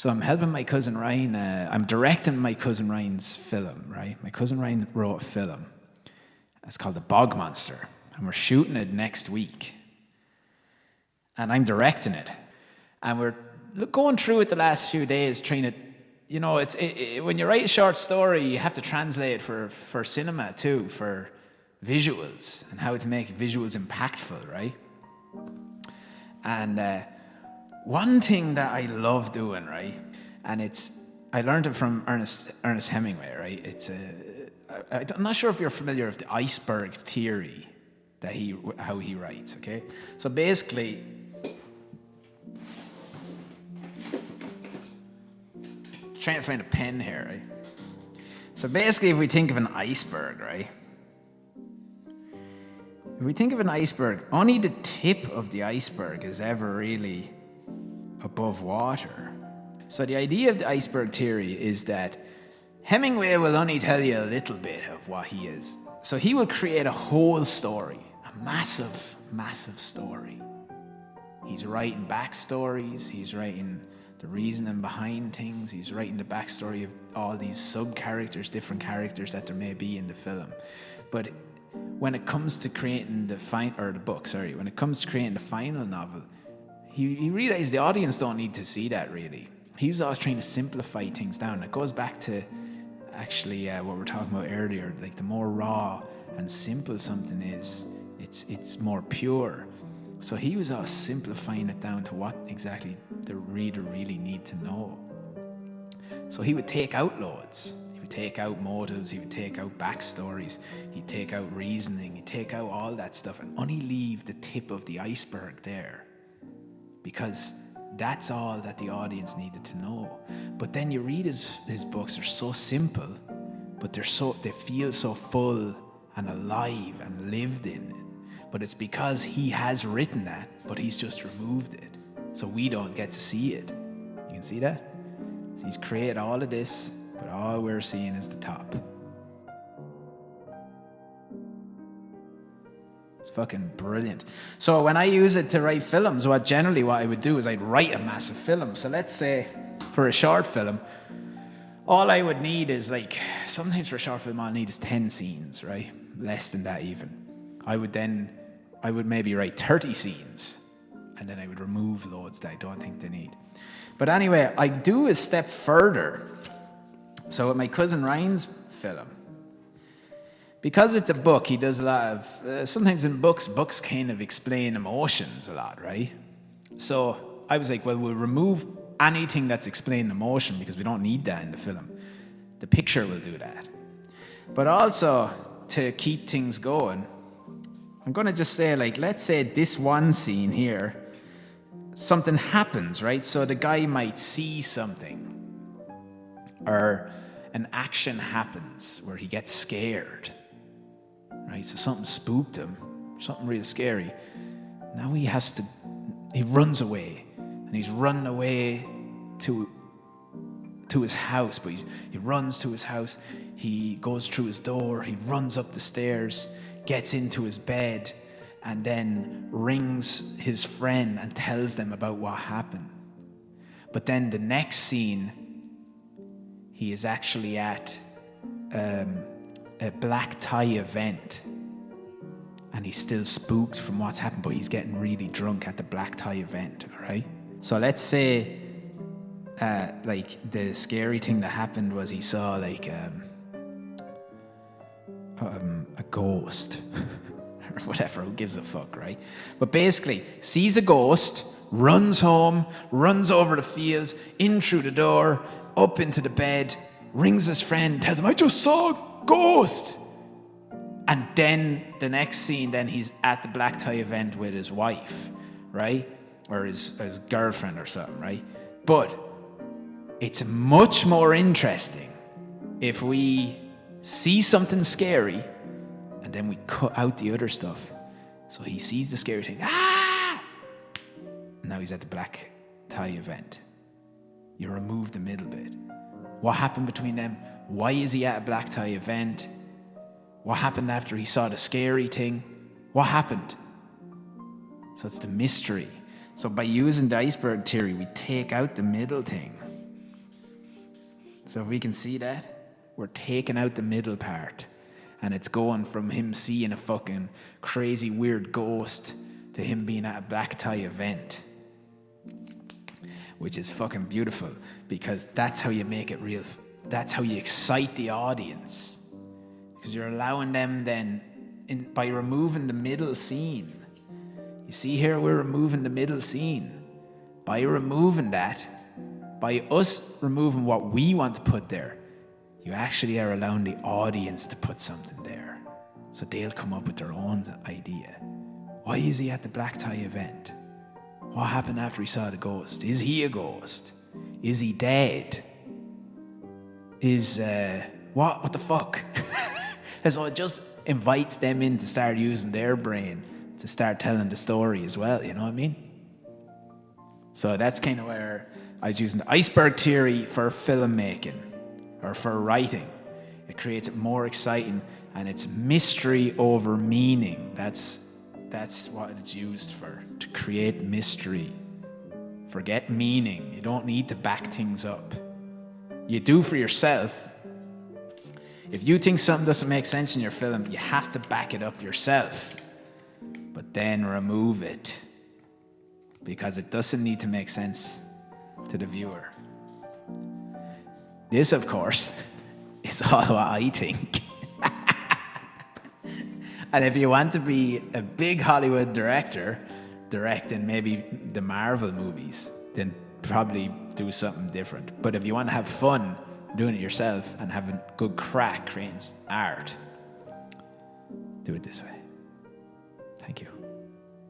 So I'm helping my cousin Ryan. I'm directing my cousin Ryan's film, right? My cousin Ryan wrote a film. It's called The Bog Monster. And we're shooting it next week. And I'm directing it. And we're going through it the last few days, trying to, when you write a short story, you have to translate it for cinema too, for visuals, and how to make visuals impactful, right? And one thing that I love doing, right, and I learned it from Ernest Hemingway, right? I'm not sure if you're familiar with the Iceberg Theory, how he writes, okay? So basically, trying to find a pen here, right? So basically, if we think of an iceberg, right? If we think of an iceberg, only the tip of the iceberg is ever really above water. So the idea of the iceberg theory is that Hemingway will only tell you a little bit of what he is. So he will create a whole story, a massive, massive story. He's writing backstories, he's writing the reasoning behind things, he's writing the backstory of all these sub-characters, different characters that there may be in the film. But when it comes to creating when it comes to creating the final novel, he realized the audience don't need to see that really. He was always trying to simplify things down. It goes back to actually what we were talking about earlier, like the more raw and simple something is, it's more pure. So he was always simplifying it down to what exactly the reader really need to know. So he would take out loads. He would take out motives, he would take out backstories, he'd take out reasoning, he'd take out all that stuff and only leave the tip of the iceberg there. Because that's all that the audience needed to know. But then you read his books, they're so simple, but they feel so full and alive and lived in. But it's because he has written that, but he's just removed it. So we don't get to see it. You can see that? So he's created all of this, but all we're seeing is the top. It's fucking brilliant. So when I use it to write films, what I would do is I'd write a massive film. So let's say for a short film, all I would need is sometimes for a short film all I need is 10 scenes, right? Less than that even. I would maybe write 30 scenes and then I would remove loads that I don't think they need. But anyway, I do a step further. So with my cousin Ryan's film, because it's a book, he does a lot of, sometimes in books kind of explain emotions a lot, right? So I was like, well, we'll remove anything that's explaining emotion because we don't need that in the film. The picture will do that. But also, to keep things going, I'm going to just say, let's say this one scene here, something happens, right? So the guy might see something, or an action happens where he gets scared. Right, so something spooked him, something real scary. Now he runs away, and he's running away to his house, but he runs to his house, he goes through his door, he runs up the stairs, gets into his bed, and then rings his friend and tells them about what happened. But then the next scene, he is actually at a black tie event, and he's still spooked from what's happened, but he's getting really drunk at the black tie event, all right? So let's say the scary thing that happened was he saw a ghost or whatever, who gives a fuck, right? But basically sees a ghost, runs home, runs over the fields, in through the door, up into the bed, rings his friend, tells him, I just saw a ghost. And then the next scene, then he's at the black tie event with his wife, right? Or his girlfriend or something, right? But it's much more interesting if we see something scary and then we cut out the other stuff. So he sees the scary thing, and now he's at the black tie event. You remove the middle bit. What happened between them? Why is he at a black tie event? What happened after he saw the scary thing? What happened? So it's the mystery. So by using the iceberg theory, we take out the middle thing. So if we can see that, we're taking out the middle part. And it's going from him seeing a fucking crazy weird ghost to him being at a black tie event. Which is fucking beautiful, because that's how you make it real. That's how you excite the audience. Because you're allowing them then, by removing the middle scene. You see here, we're removing the middle scene. By removing that, by us removing what we want to put there, you actually are allowing the audience to put something there. So they'll come up with their own idea. Why is he at the black tie event? What happened after he saw the ghost? Is he a ghost? Is he dead? What the fuck? So it just invites them in to start using their brain to start telling the story as well, you know what I mean? So that's kind of where I was using the iceberg theory for filmmaking or for writing. It creates it more exciting, and it's mystery over meaning. That's what it's used for, to create mystery. Forget meaning. You don't need to back things up. You do for yourself. If you think something doesn't make sense in your film, you have to back it up yourself. But then remove it, because it doesn't need to make sense to the viewer. This, of course, is all what I think. And if you want to be a big Hollywood director, directing maybe the Marvel movies, then probably do something different. But if you want to have fun doing it yourself and having good crack creating art, do it this way. Thank you.